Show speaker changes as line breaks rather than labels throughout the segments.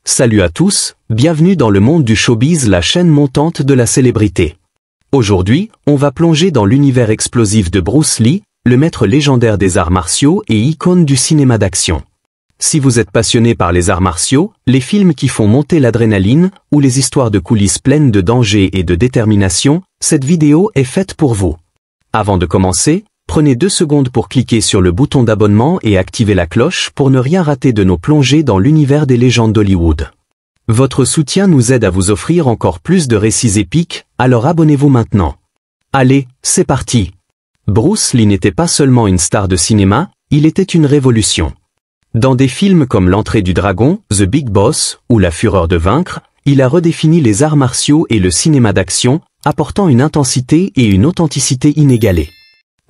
Salut à tous, bienvenue dans le monde du showbiz, la chaîne montante de la célébrité. Aujourd'hui, on va plonger dans l'univers explosif de Bruce Lee, le maître légendaire des arts martiaux et icône du cinéma d'action. Si vous êtes passionné par les arts martiaux, les films qui font monter l'adrénaline, ou les histoires de coulisses pleines de danger et de détermination, cette vidéo est faite pour vous. Avant de commencer, prenez 2 secondes pour cliquer sur le bouton d'abonnement et activer la cloche pour ne rien rater de nos plongées dans l'univers des légendes d'Hollywood. Votre soutien nous aide à vous offrir encore plus de récits épiques, alors abonnez-vous maintenant. Allez, c'est parti! Bruce Lee n'était pas seulement une star de cinéma, il était une révolution. Dans des films comme L'Entrée du Dragon, The Big Boss ou La Fureur de vaincre, il a redéfini les arts martiaux et le cinéma d'action, apportant une intensité et une authenticité inégalées.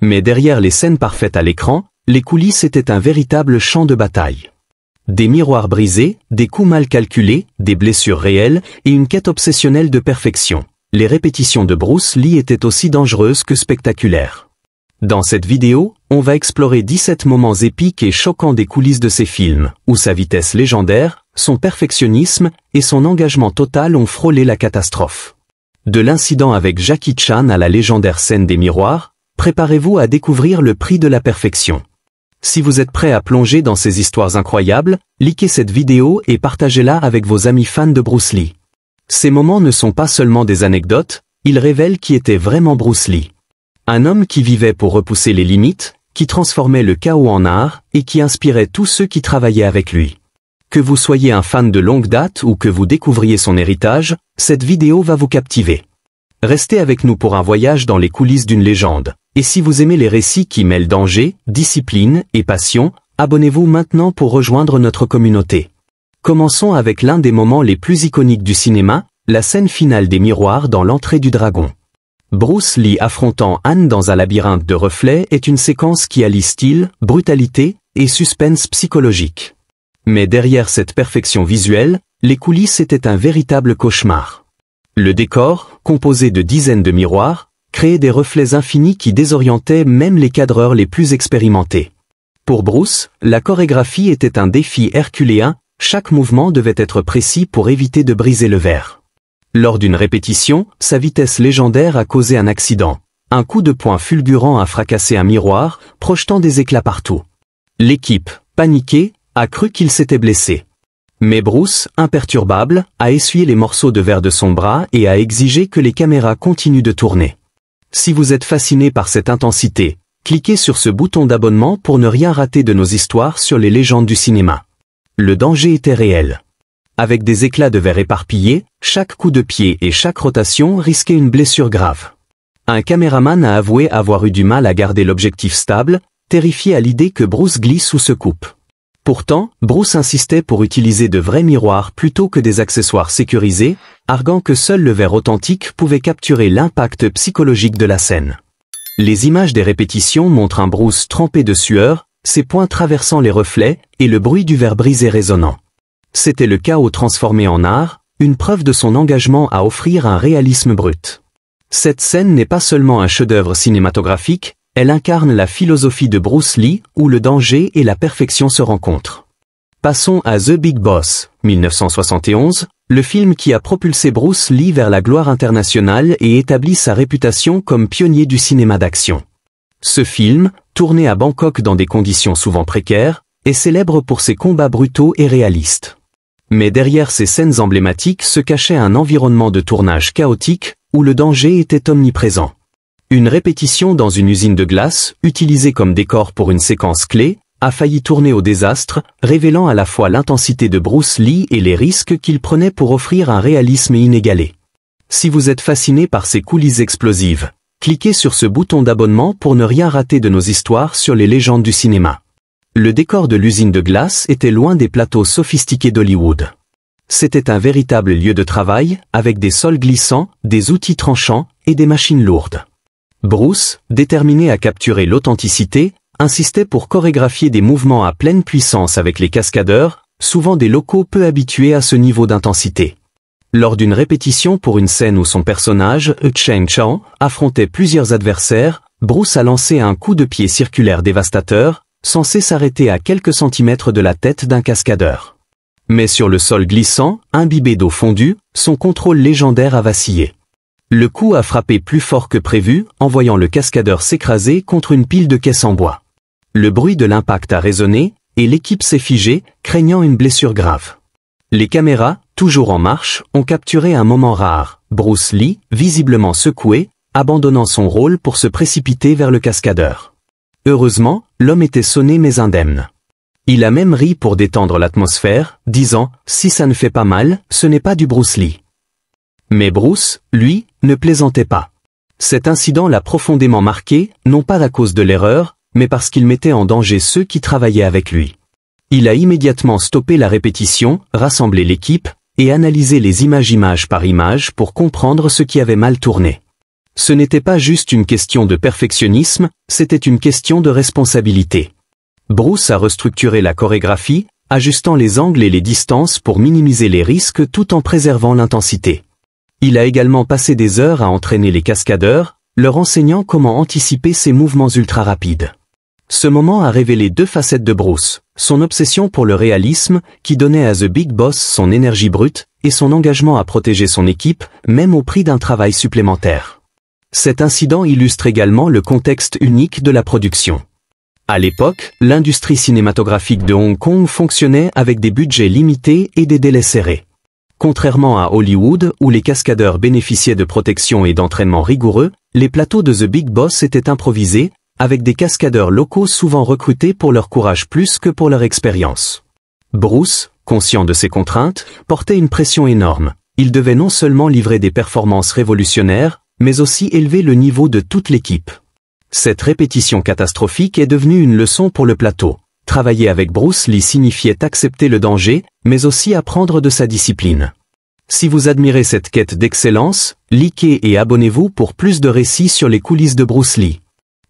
Mais derrière les scènes parfaites à l'écran, les coulisses étaient un véritable champ de bataille. Des miroirs brisés, des coups mal calculés, des blessures réelles et une quête obsessionnelle de perfection. Les répétitions de Bruce Lee étaient aussi dangereuses que spectaculaires. Dans cette vidéo, on va explorer 17 moments épiques et choquants des coulisses de ces films, où sa vitesse légendaire, son perfectionnisme et son engagement total ont frôlé la catastrophe. De l'incident avec Jackie Chan à la légendaire scène des miroirs, préparez-vous à découvrir le prix de la perfection. Si vous êtes prêt à plonger dans ces histoires incroyables, likez cette vidéo et partagez-la avec vos amis fans de Bruce Lee. Ces moments ne sont pas seulement des anecdotes, ils révèlent qui était vraiment Bruce Lee. Un homme qui vivait pour repousser les limites, qui transformait le chaos en art et qui inspirait tous ceux qui travaillaient avec lui. Que vous soyez un fan de longue date ou que vous découvriez son héritage, cette vidéo va vous captiver. Restez avec nous pour un voyage dans les coulisses d'une légende. Et si vous aimez les récits qui mêlent danger, discipline et passion, abonnez-vous maintenant pour rejoindre notre communauté. Commençons avec l'un des moments les plus iconiques du cinéma, la scène finale des miroirs dans L'Entrée du Dragon. Bruce Lee affrontant Han dans un labyrinthe de reflets est une séquence qui allie style, brutalité et suspense psychologique. Mais derrière cette perfection visuelle, les coulisses étaient un véritable cauchemar. Le décor, composé de dizaines de miroirs, créait des reflets infinis qui désorientaient même les cadreurs les plus expérimentés. Pour Bruce, la chorégraphie était un défi herculéen, chaque mouvement devait être précis pour éviter de briser le verre. Lors d'une répétition, sa vitesse légendaire a causé un accident. Un coup de poing fulgurant a fracassé un miroir, projetant des éclats partout. L'équipe, paniquée, a cru qu'il s'était blessé. Mais Bruce, imperturbable, a essuyé les morceaux de verre de son bras et a exigé que les caméras continuent de tourner. Si vous êtes fasciné par cette intensité, cliquez sur ce bouton d'abonnement pour ne rien rater de nos histoires sur les légendes du cinéma. Le danger était réel. Avec des éclats de verre éparpillés, chaque coup de pied et chaque rotation risquait une blessure grave. Un caméraman a avoué avoir eu du mal à garder l'objectif stable, terrifié à l'idée que Bruce glisse ou se coupe. Pourtant, Bruce insistait pour utiliser de vrais miroirs plutôt que des accessoires sécurisés, arguant que seul le verre authentique pouvait capturer l'impact psychologique de la scène. Les images des répétitions montrent un Bruce trempé de sueur, ses poings traversant les reflets et le bruit du verre brisé résonnant. C'était le chaos transformé en art, une preuve de son engagement à offrir un réalisme brut. Cette scène n'est pas seulement un chef-d'œuvre cinématographique, elle incarne la philosophie de Bruce Lee, où le danger et la perfection se rencontrent. Passons à The Big Boss, 1971, le film qui a propulsé Bruce Lee vers la gloire internationale et établi sa réputation comme pionnier du cinéma d'action. Ce film, tourné à Bangkok dans des conditions souvent précaires, est célèbre pour ses combats brutaux et réalistes. Mais derrière ces scènes emblématiques se cachait un environnement de tournage chaotique, où le danger était omniprésent. Une répétition dans une usine de glace, utilisée comme décor pour une séquence clé, a failli tourner au désastre, révélant à la fois l'intensité de Bruce Lee et les risques qu'il prenait pour offrir un réalisme inégalé. Si vous êtes fasciné par ces coulisses explosives, cliquez sur ce bouton d'abonnement pour ne rien rater de nos histoires sur les légendes du cinéma. Le décor de l'usine de glace était loin des plateaux sophistiqués d'Hollywood. C'était un véritable lieu de travail, avec des sols glissants, des outils tranchants et des machines lourdes. Bruce, déterminé à capturer l'authenticité, insistait pour chorégraphier des mouvements à pleine puissance avec les cascadeurs, souvent des locaux peu habitués à ce niveau d'intensité. Lors d'une répétition pour une scène où son personnage, Chen Chang, affrontait plusieurs adversaires, Bruce a lancé un coup de pied circulaire dévastateur, censé s'arrêter à quelques centimètres de la tête d'un cascadeur. Mais sur le sol glissant, imbibé d'eau fondue, son contrôle légendaire a vacillé. Le coup a frappé plus fort que prévu, envoyant le cascadeur s'écraser contre une pile de caisses en bois. Le bruit de l'impact a résonné, et l'équipe s'est figée, craignant une blessure grave. Les caméras, toujours en marche, ont capturé un moment rare, Bruce Lee, visiblement secoué, abandonnant son rôle pour se précipiter vers le cascadeur. Heureusement, l'homme était sonné mais indemne. Il a même ri pour détendre l'atmosphère, disant « Si ça ne fait pas mal, ce n'est pas du Bruce Lee ». Mais Bruce, lui, ne plaisantait pas. Cet incident l'a profondément marqué, non pas à cause de l'erreur, mais parce qu'il mettait en danger ceux qui travaillaient avec lui. Il a immédiatement stoppé la répétition, rassemblé l'équipe, et analysé les images image par image pour comprendre ce qui avait mal tourné. Ce n'était pas juste une question de perfectionnisme, c'était une question de responsabilité. Bruce a restructuré la chorégraphie, ajustant les angles et les distances pour minimiser les risques tout en préservant l'intensité. Il a également passé des heures à entraîner les cascadeurs, leur enseignant comment anticiper ces mouvements ultra rapides. Ce moment a révélé deux facettes de Bruce, son obsession pour le réalisme, qui donnait à The Big Boss son énergie brute, et son engagement à protéger son équipe, même au prix d'un travail supplémentaire. Cet incident illustre également le contexte unique de la production. À l'époque, l'industrie cinématographique de Hong Kong fonctionnait avec des budgets limités et des délais serrés. Contrairement à Hollywood, où les cascadeurs bénéficiaient de protection et d'entraînement rigoureux, les plateaux de The Big Boss étaient improvisés, avec des cascadeurs locaux souvent recrutés pour leur courage plus que pour leur expérience. Bruce, conscient de ces contraintes, portait une pression énorme. Il devait non seulement livrer des performances révolutionnaires, mais aussi élever le niveau de toute l'équipe. Cette répétition catastrophique est devenue une leçon pour le plateau. Travailler avec Bruce Lee signifiait accepter le danger, mais aussi apprendre de sa discipline. Si vous admirez cette quête d'excellence, likez et abonnez-vous pour plus de récits sur les coulisses de Bruce Lee.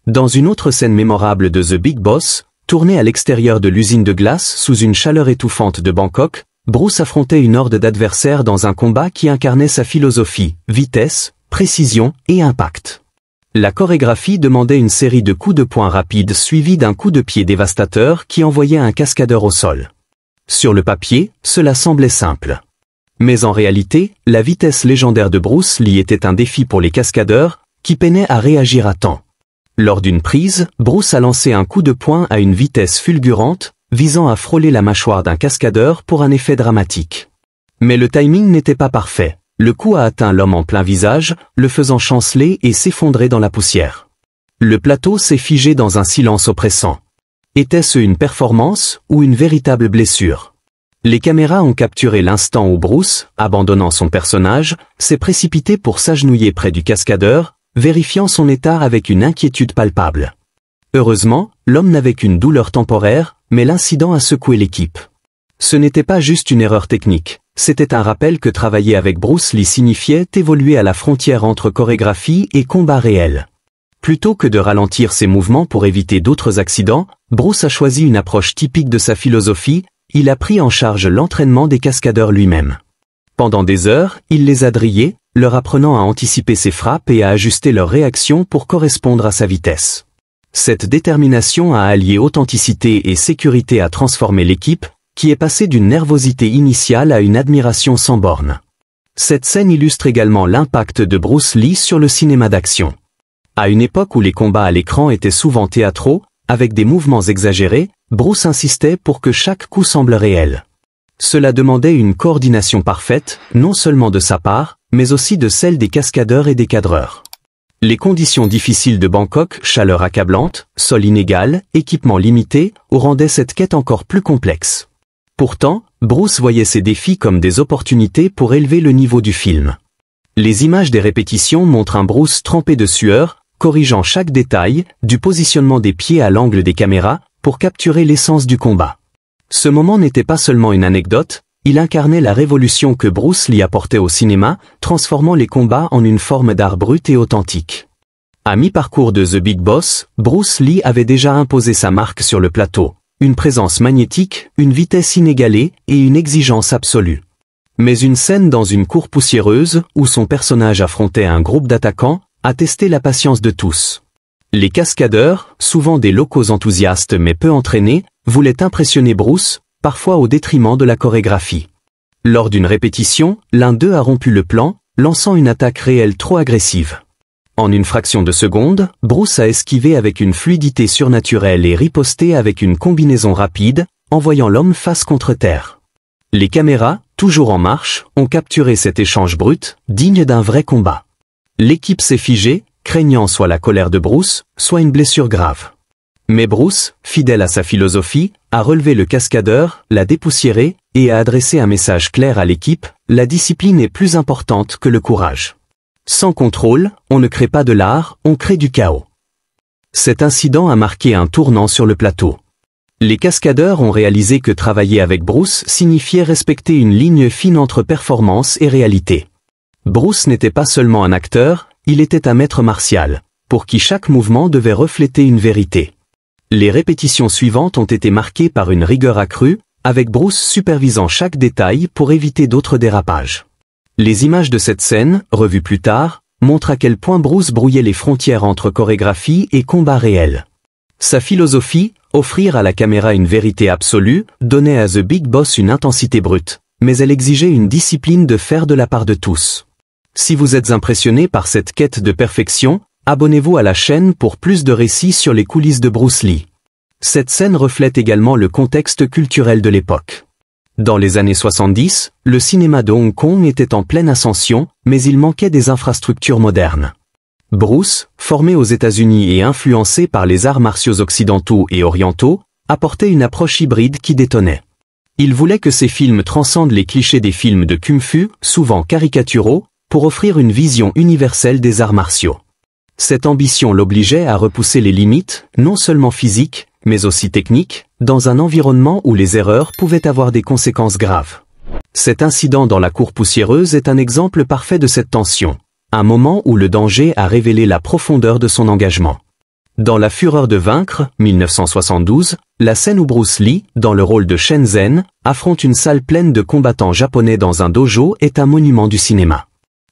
Dans une autre scène mémorable de The Big Boss, tournée à l'extérieur de l'usine de glace sous une chaleur étouffante de Bangkok, Bruce affrontait une horde d'adversaires dans un combat qui incarnait sa philosophie, vitesse, précision et impact. La chorégraphie demandait une série de coups de poing rapides suivis d'un coup de pied dévastateur qui envoyait un cascadeur au sol. Sur le papier, cela semblait simple. Mais en réalité, la vitesse légendaire de Bruce Lee était un défi pour les cascadeurs, qui peinaient à réagir à temps. Lors d'une prise, Bruce a lancé un coup de poing à une vitesse fulgurante, visant à frôler la mâchoire d'un cascadeur pour un effet dramatique. Mais le timing n'était pas parfait. Le coup a atteint l'homme en plein visage, le faisant chanceler et s'effondrer dans la poussière. Le plateau s'est figé dans un silence oppressant. Était-ce une performance ou une véritable blessure? Les caméras ont capturé l'instant où Bruce, abandonnant son personnage, s'est précipité pour s'agenouiller près du cascadeur, vérifiant son état avec une inquiétude palpable. Heureusement, l'homme n'avait qu'une douleur temporaire, mais l'incident a secoué l'équipe. Ce n'était pas juste une erreur technique, c'était un rappel que travailler avec Bruce Lee signifiait évoluer à la frontière entre chorégraphie et combat réel. Plutôt que de ralentir ses mouvements pour éviter d'autres accidents, Bruce a choisi une approche typique de sa philosophie, il a pris en charge l'entraînement des cascadeurs lui-même. Pendant des heures, il les a drillés, leur apprenant à anticiper ses frappes et à ajuster leurs réactions pour correspondre à sa vitesse. Cette détermination à allier authenticité et sécurité a transformé l'équipe, qui est passée d'une nervosité initiale à une admiration sans borne. Cette scène illustre également l'impact de Bruce Lee sur le cinéma d'action. À une époque où les combats à l'écran étaient souvent théâtraux, avec des mouvements exagérés, Bruce insistait pour que chaque coup semble réel. Cela demandait une coordination parfaite, non seulement de sa part, mais aussi de celle des cascadeurs et des cadreurs. Les conditions difficiles de Bangkok, chaleur accablante, sol inégal, équipement limité, rendaient cette quête encore plus complexe. Pourtant, Bruce voyait ces défis comme des opportunités pour élever le niveau du film. Les images des répétitions montrent un Bruce trempé de sueur, corrigeant chaque détail, du positionnement des pieds à l'angle des caméras, pour capturer l'essence du combat. Ce moment n'était pas seulement une anecdote, il incarnait la révolution que Bruce Lee apportait au cinéma, transformant les combats en une forme d'art brut et authentique. À mi-parcours de The Big Boss, Bruce Lee avait déjà imposé sa marque sur le plateau, une présence magnétique, une vitesse inégalée et une exigence absolue. Mais une scène dans une cour poussiéreuse, où son personnage affrontait un groupe d'attaquants, a testé la patience de tous. Les cascadeurs, souvent des locaux enthousiastes mais peu entraînés, voulaient impressionner Bruce, parfois au détriment de la chorégraphie. Lors d'une répétition, l'un d'eux a rompu le plan, lançant une attaque réelle trop agressive. En une fraction de seconde, Bruce a esquivé avec une fluidité surnaturelle et riposté avec une combinaison rapide, envoyant l'homme face contre terre. Les caméras, toujours en marche, ont capturé cet échange brut, digne d'un vrai combat. L'équipe s'est figée, craignant soit la colère de Bruce, soit une blessure grave. Mais Bruce, fidèle à sa philosophie, a relevé le cascadeur, l'a dépoussiéré, et a adressé un message clair à l'équipe: la discipline est plus importante que le courage. Sans contrôle, on ne crée pas de l'art, on crée du chaos. Cet incident a marqué un tournant sur le plateau. Les cascadeurs ont réalisé que travailler avec Bruce signifiait respecter une ligne fine entre performance et réalité. Bruce n'était pas seulement un acteur, il était un maître martial, pour qui chaque mouvement devait refléter une vérité. Les répétitions suivantes ont été marquées par une rigueur accrue, avec Bruce supervisant chaque détail pour éviter d'autres dérapages. Les images de cette scène, revues plus tard, montrent à quel point Bruce brouillait les frontières entre chorégraphie et combat réel. Sa philosophie, offrir à la caméra une vérité absolue, donnait à The Big Boss une intensité brute, mais elle exigeait une discipline de fer de la part de tous. Si vous êtes impressionné par cette quête de perfection, abonnez-vous à la chaîne pour plus de récits sur les coulisses de Bruce Lee. Cette scène reflète également le contexte culturel de l'époque. Dans les années 70, le cinéma de Hong Kong était en pleine ascension, mais il manquait des infrastructures modernes. Bruce, formé aux États-Unis et influencé par les arts martiaux occidentaux et orientaux, apportait une approche hybride qui détonnait. Il voulait que ses films transcendent les clichés des films de kung-fu, souvent caricaturaux, pour offrir une vision universelle des arts martiaux. Cette ambition l'obligeait à repousser les limites, non seulement physiques, mais aussi techniques, dans un environnement où les erreurs pouvaient avoir des conséquences graves. Cet incident dans la cour poussiéreuse est un exemple parfait de cette tension, un moment où le danger a révélé la profondeur de son engagement. Dans La Fureur de vaincre, 1972, la scène où Bruce Lee, dans le rôle de Shenzhen, affronte une salle pleine de combattants japonais dans un dojo est un monument du cinéma.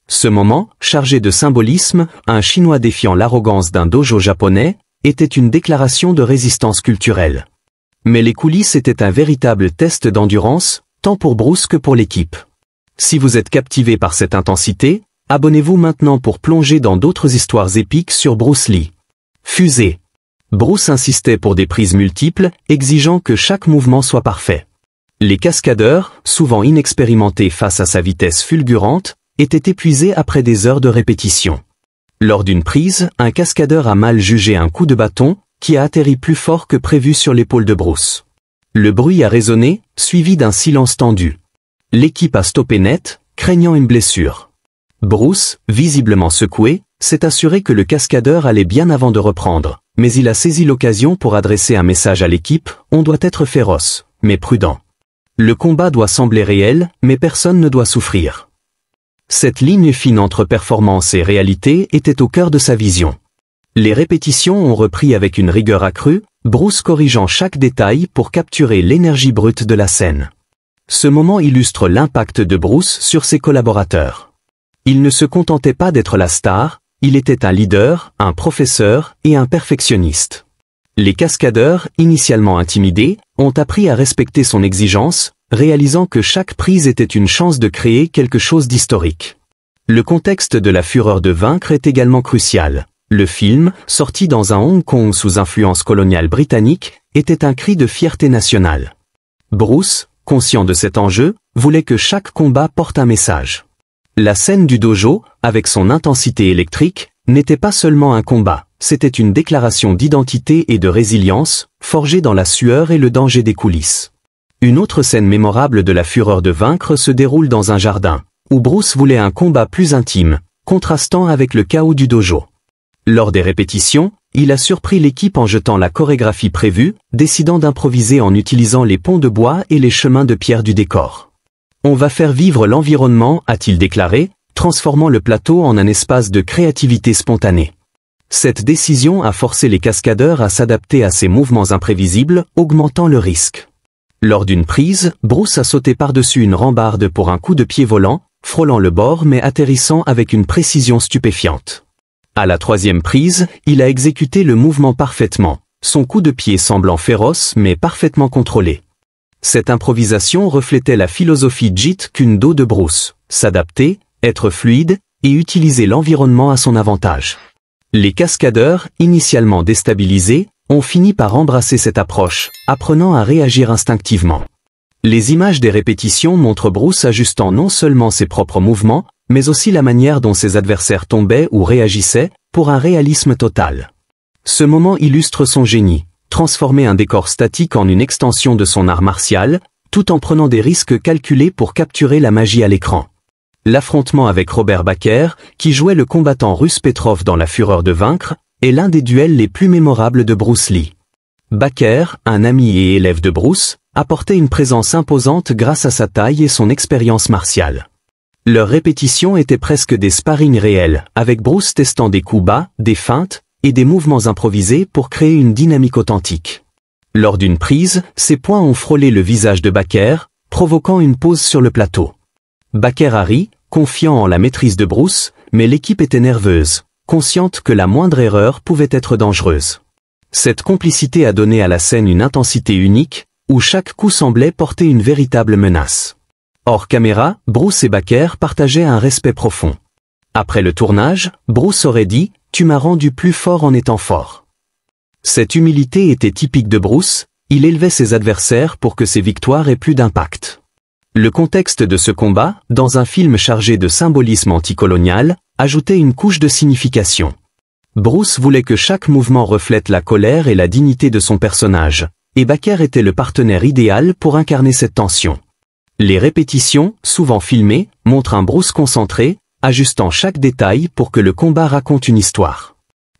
Ce moment, chargé de symbolisme, un Chinois défiant l'arrogance d'un dojo japonais, était une déclaration de résistance culturelle. Mais les coulisses étaient un véritable test d'endurance, tant pour Bruce que pour l'équipe. Si vous êtes captivé par cette intensité, abonnez-vous maintenant pour plonger dans d'autres histoires épiques sur Bruce Lee. Fusée. Bruce insistait pour des prises multiples, exigeant que chaque mouvement soit parfait. Les cascadeurs, souvent inexpérimentés face à sa vitesse fulgurante, étaient épuisés après des heures de répétition. Lors d'une prise, un cascadeur a mal jugé un coup de bâton, qui a atterri plus fort que prévu sur l'épaule de Bruce. Le bruit a résonné, suivi d'un silence tendu. L'équipe a stoppé net, craignant une blessure. Bruce, visiblement secoué, s'est assuré que le cascadeur allait bien avant de reprendre, mais il a saisi l'occasion pour adresser un message à l'équipe: on doit être féroce, mais prudent. Le combat doit sembler réel, mais personne ne doit souffrir. Cette ligne fine entre performance et réalité était au cœur de sa vision. Les répétitions ont repris avec une rigueur accrue, Bruce corrigeant chaque détail pour capturer l'énergie brute de la scène. Ce moment illustre l'impact de Bruce sur ses collaborateurs. Il ne se contentait pas d'être la star, il était un leader, un professeur et un perfectionniste. Les cascadeurs, initialement intimidés, ont appris à respecter son exigence, réalisant que chaque prise était une chance de créer quelque chose d'historique. Le contexte de La Fureur de vaincre est également crucial. Le film, sorti dans un Hong Kong sous influence coloniale britannique, était un cri de fierté nationale. Bruce, conscient de cet enjeu, voulait que chaque combat porte un message. La scène du dojo, avec son intensité électrique, n'était pas seulement un combat, c'était une déclaration d'identité et de résilience, forgée dans la sueur et le danger des coulisses. Une autre scène mémorable de La Fureur de vaincre se déroule dans un jardin, où Bruce voulait un combat plus intime, contrastant avec le chaos du dojo. Lors des répétitions, il a surpris l'équipe en jetant la chorégraphie prévue, décidant d'improviser en utilisant les ponts de bois et les chemins de pierre du décor. On va faire vivre l'environnement, a-t-il déclaré, transformant le plateau en un espace de créativité spontanée. Cette décision a forcé les cascadeurs à s'adapter à ces mouvements imprévisibles, augmentant le risque. Lors d'une prise, Bruce a sauté par-dessus une rambarde pour un coup de pied volant, frôlant le bord mais atterrissant avec une précision stupéfiante. À la troisième prise, il a exécuté le mouvement parfaitement, son coup de pied semblant féroce mais parfaitement contrôlé. Cette improvisation reflétait la philosophie Jeet Kune Do de Bruce, s'adapter, être fluide, et utiliser l'environnement à son avantage. Les cascadeurs, initialement déstabilisés, ont fini par embrasser cette approche, apprenant à réagir instinctivement. Les images des répétitions montrent Bruce ajustant non seulement ses propres mouvements, mais aussi la manière dont ses adversaires tombaient ou réagissaient, pour un réalisme total. Ce moment illustre son génie, transformer un décor statique en une extension de son art martial, tout en prenant des risques calculés pour capturer la magie à l'écran. L'affrontement avec Robert Baker, qui jouait le combattant russe Petrov dans La Fureur de vaincre, est l'un des duels les plus mémorables de Bruce Lee. Baker, un ami et élève de Bruce, apportait une présence imposante grâce à sa taille et son expérience martiale. Leurs répétitions étaient presque des sparring réels, avec Bruce testant des coups bas, des feintes, et des mouvements improvisés pour créer une dynamique authentique. Lors d'une prise, ses poings ont frôlé le visage de Baker, provoquant une pause sur le plateau. Baker a ri, confiant en la maîtrise de Bruce, mais l'équipe était nerveuse, consciente que la moindre erreur pouvait être dangereuse. Cette complicité a donné à la scène une intensité unique, où chaque coup semblait porter une véritable menace. Hors caméra, Bruce et Baker partageaient un respect profond. Après le tournage, Bruce aurait dit « Tu m'as rendu plus fort en étant fort ». Cette humilité était typique de Bruce, il élevait ses adversaires pour que ses victoires aient plus d'impact. Le contexte de ce combat, dans un film chargé de symbolisme anticolonial, ajoutait une couche de signification. Bruce voulait que chaque mouvement reflète la colère et la dignité de son personnage, et Baker était le partenaire idéal pour incarner cette tension. Les répétitions, souvent filmées, montrent un Bruce concentré, ajustant chaque détail pour que le combat raconte une histoire.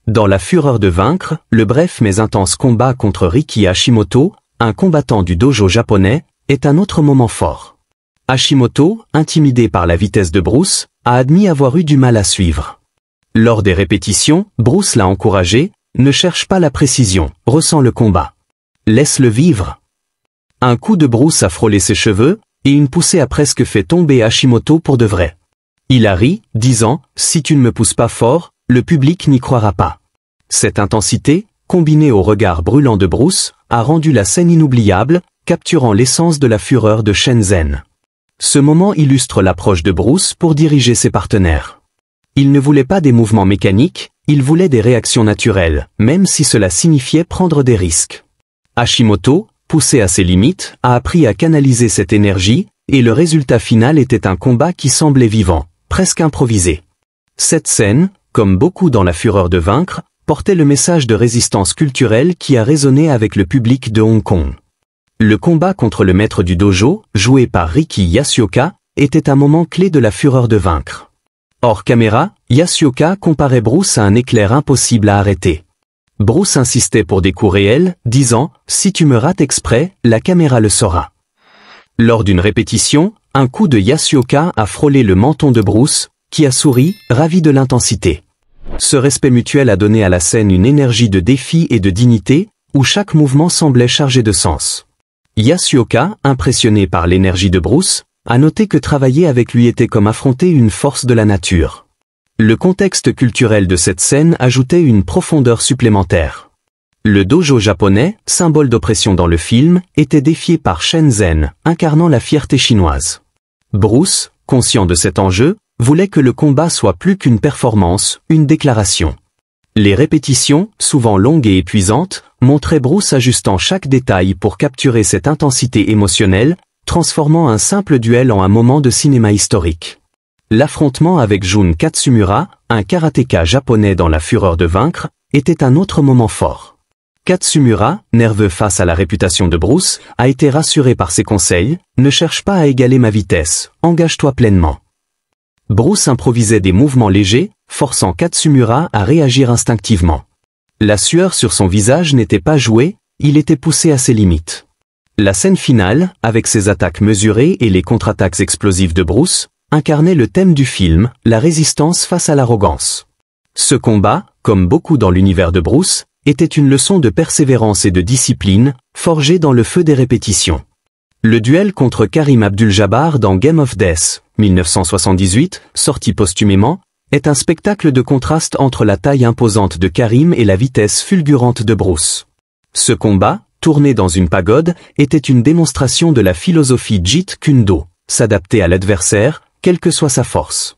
Dans La Fureur de vaincre, le bref mais intense combat contre Riki Hashimoto, un combattant du dojo japonais, est un autre moment fort. Hashimoto, intimidé par la vitesse de Bruce, a admis avoir eu du mal à suivre. Lors des répétitions, Bruce l'a encouragé, ne cherche pas la précision, ressens le combat. Laisse-le vivre. Un coup de Bruce a frôlé ses cheveux, et une poussée a presque fait tomber Hashimoto pour de vrai. Il a ri, disant « Si tu ne me pousses pas fort, le public n'y croira pas ». Cette intensité, combinée au regard brûlant de Bruce, a rendu la scène inoubliable, capturant l'essence de la fureur de Shenzhen. Ce moment illustre l'approche de Bruce pour diriger ses partenaires. Il ne voulait pas des mouvements mécaniques, il voulait des réactions naturelles, même si cela signifiait prendre des risques. Hashimoto, poussé à ses limites, a appris à canaliser cette énergie, et le résultat final était un combat qui semblait vivant, presque improvisé. Cette scène, comme beaucoup dans La Fureur de vaincre, portait le message de résistance culturelle qui a résonné avec le public de Hong Kong. Le combat contre le maître du dojo, joué par Riki Yasuoka, était un moment clé de La Fureur de vaincre. Hors caméra, Yasuoka comparait Bruce à un éclair impossible à arrêter. Bruce insistait pour des coups réels, disant « Si tu me rates exprès, la caméra le saura ». Lors d'une répétition, un coup de Yasuoka a frôlé le menton de Bruce, qui a souri, ravi de l'intensité. Ce respect mutuel a donné à la scène une énergie de défi et de dignité, où chaque mouvement semblait chargé de sens. Yasuoka, impressionné par l'énergie de Bruce, a noté que travailler avec lui était comme affronter une force de la nature. Le contexte culturel de cette scène ajoutait une profondeur supplémentaire. Le dojo japonais, symbole d'oppression dans le film, était défié par Shenzhen, incarnant la fierté chinoise. Bruce, conscient de cet enjeu, voulait que le combat soit plus qu'une performance, une déclaration. Les répétitions, souvent longues et épuisantes, montraient Bruce ajustant chaque détail pour capturer cette intensité émotionnelle, transformant un simple duel en un moment de cinéma historique. L'affrontement avec Jun Katsumura, un karatéka japonais dans La Fureur de vaincre, était un autre moment fort. Katsumura, nerveux face à la réputation de Bruce, a été rassuré par ses conseils, « Ne cherche pas à égaler ma vitesse, engage-toi pleinement ». Bruce improvisait des mouvements légers, forçant Katsumura à réagir instinctivement. La sueur sur son visage n'était pas jouée, il était poussé à ses limites. La scène finale, avec ses attaques mesurées et les contre-attaques explosives de Bruce, incarnait le thème du film, la résistance face à l'arrogance. Ce combat, comme beaucoup dans l'univers de Bruce, était une leçon de persévérance et de discipline, forgée dans le feu des répétitions. Le duel contre Karim Abdul-Jabbar dans Game of Death, 1978, sorti posthumément, est un spectacle de contraste entre la taille imposante de Karim et la vitesse fulgurante de Bruce. Ce combat, tourné dans une pagode, était une démonstration de la philosophie Jeet Kune Do, s'adapter à l'adversaire, quelle que soit sa force.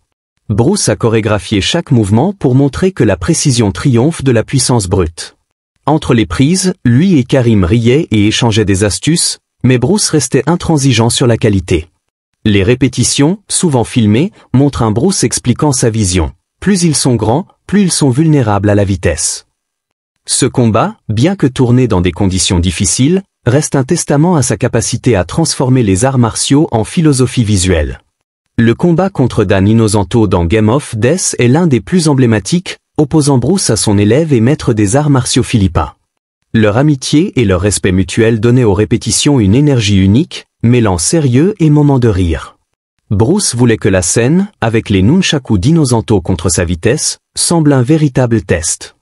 Bruce a chorégraphié chaque mouvement pour montrer que la précision triomphe de la puissance brute. Entre les prises, lui et Karim riaient et échangeaient des astuces, mais Bruce restait intransigeant sur la qualité. Les répétitions, souvent filmées, montrent un Bruce expliquant sa vision. Plus ils sont grands, plus ils sont vulnérables à la vitesse. Ce combat, bien que tourné dans des conditions difficiles, reste un testament à sa capacité à transformer les arts martiaux en philosophie visuelle. Le combat contre Dan Inosanto dans Game of Death est l'un des plus emblématiques, opposant Bruce à son élève et maître des arts martiaux Philippa. Leur amitié et leur respect mutuel donnaient aux répétitions une énergie unique, mêlant sérieux et moments de rire. Bruce voulait que la scène, avec les nunchaku d'Inosanto contre sa vitesse, semble un véritable test.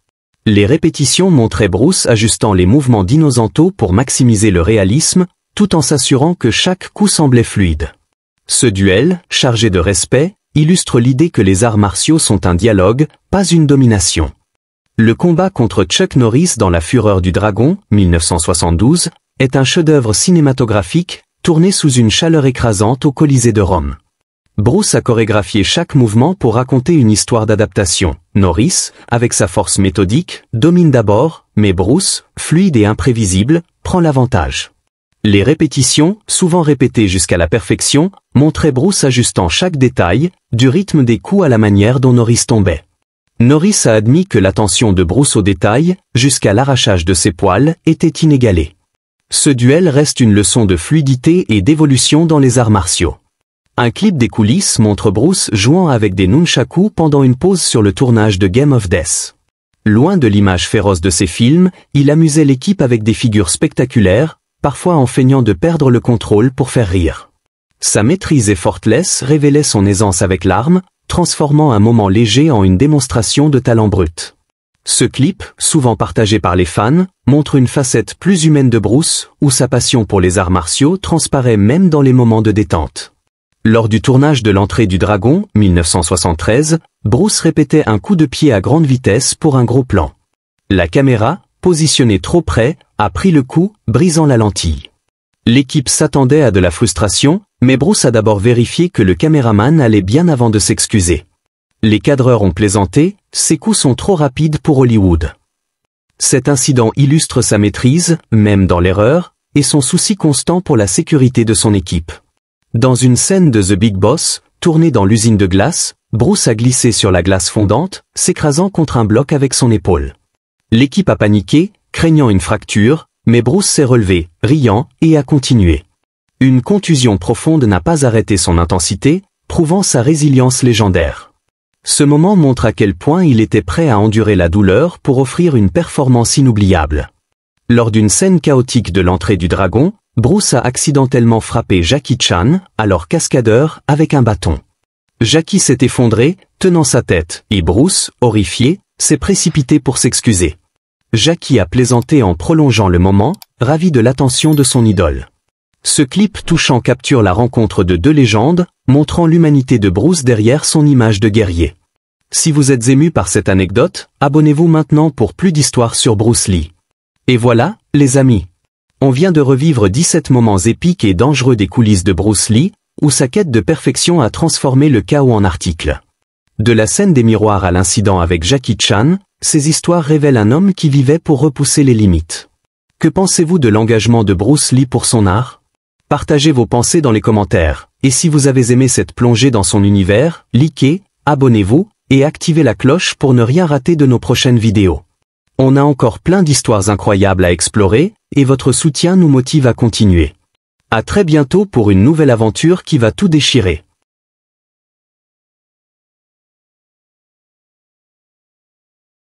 Les répétitions montraient Bruce ajustant les mouvements d'Inosanto pour maximiser le réalisme, tout en s'assurant que chaque coup semblait fluide. Ce duel, chargé de respect, illustre l'idée que les arts martiaux sont un dialogue, pas une domination. Le combat contre Chuck Norris dans La Fureur du Dragon, 1972, est un chef-d'œuvre cinématographique, tourné sous une chaleur écrasante au Colisée de Rome. Bruce a chorégraphié chaque mouvement pour raconter une histoire d'adaptation. Norris, avec sa force méthodique, domine d'abord, mais Bruce, fluide et imprévisible, prend l'avantage. Les répétitions, souvent répétées jusqu'à la perfection, montraient Bruce ajustant chaque détail, du rythme des coups à la manière dont Norris tombait. Norris a admis que l'attention de Bruce aux détails, jusqu'à l'arrachage de ses poils, était inégalée. Ce duel reste une leçon de fluidité et d'évolution dans les arts martiaux. Un clip des coulisses montre Bruce jouant avec des nunchaku pendant une pause sur le tournage de Game of Death. Loin de l'image féroce de ses films, il amusait l'équipe avec des figures spectaculaires, parfois en feignant de perdre le contrôle pour faire rire. Sa maîtrise effortless révélait son aisance avec l'arme, transformant un moment léger en une démonstration de talent brut. Ce clip, souvent partagé par les fans, montre une facette plus humaine de Bruce, où sa passion pour les arts martiaux transparaît même dans les moments de détente. Lors du tournage de L'Entrée du Dragon, 1973, Bruce répétait un coup de pied à grande vitesse pour un gros plan. La caméra, positionnée trop près, a pris le coup, brisant la lentille. L'équipe s'attendait à de la frustration, mais Bruce a d'abord vérifié que le caméraman allait bien avant de s'excuser. Les cadreurs ont plaisanté, ces coups sont trop rapides pour Hollywood. Cet incident illustre sa maîtrise, même dans l'erreur, et son souci constant pour la sécurité de son équipe. Dans une scène de The Big Boss, tournée dans l'usine de glace, Bruce a glissé sur la glace fondante, s'écrasant contre un bloc avec son épaule. L'équipe a paniqué, craignant une fracture, mais Bruce s'est relevé, riant, et a continué. Une contusion profonde n'a pas arrêté son intensité, prouvant sa résilience légendaire. Ce moment montre à quel point il était prêt à endurer la douleur pour offrir une performance inoubliable. Lors d'une scène chaotique de L'Entrée du Dragon, Bruce a accidentellement frappé Jackie Chan, alors cascadeur, avec un bâton. Jackie s'est effondré, tenant sa tête, et Bruce, horrifié, s'est précipité pour s'excuser. Jackie a plaisanté en prolongeant le moment, ravi de l'attention de son idole. Ce clip touchant capture la rencontre de deux légendes, montrant l'humanité de Bruce derrière son image de guerrier. Si vous êtes ému par cette anecdote, abonnez-vous maintenant pour plus d'histoires sur Bruce Lee. Et voilà, les amis. On vient de revivre 17 moments épiques et dangereux des coulisses de Bruce Lee, où sa quête de perfection a transformé le chaos en article. De la scène des miroirs à l'incident avec Jackie Chan, ces histoires révèlent un homme qui vivait pour repousser les limites. Que pensez-vous de l'engagement de Bruce Lee pour son art? Partagez vos pensées dans les commentaires, et si vous avez aimé cette plongée dans son univers, likez, abonnez-vous, et activez la cloche pour ne rien rater de nos prochaines vidéos. On a encore plein d'histoires incroyables à explorer, et votre soutien nous motive à continuer. À très bientôt pour une nouvelle aventure qui va tout déchirer.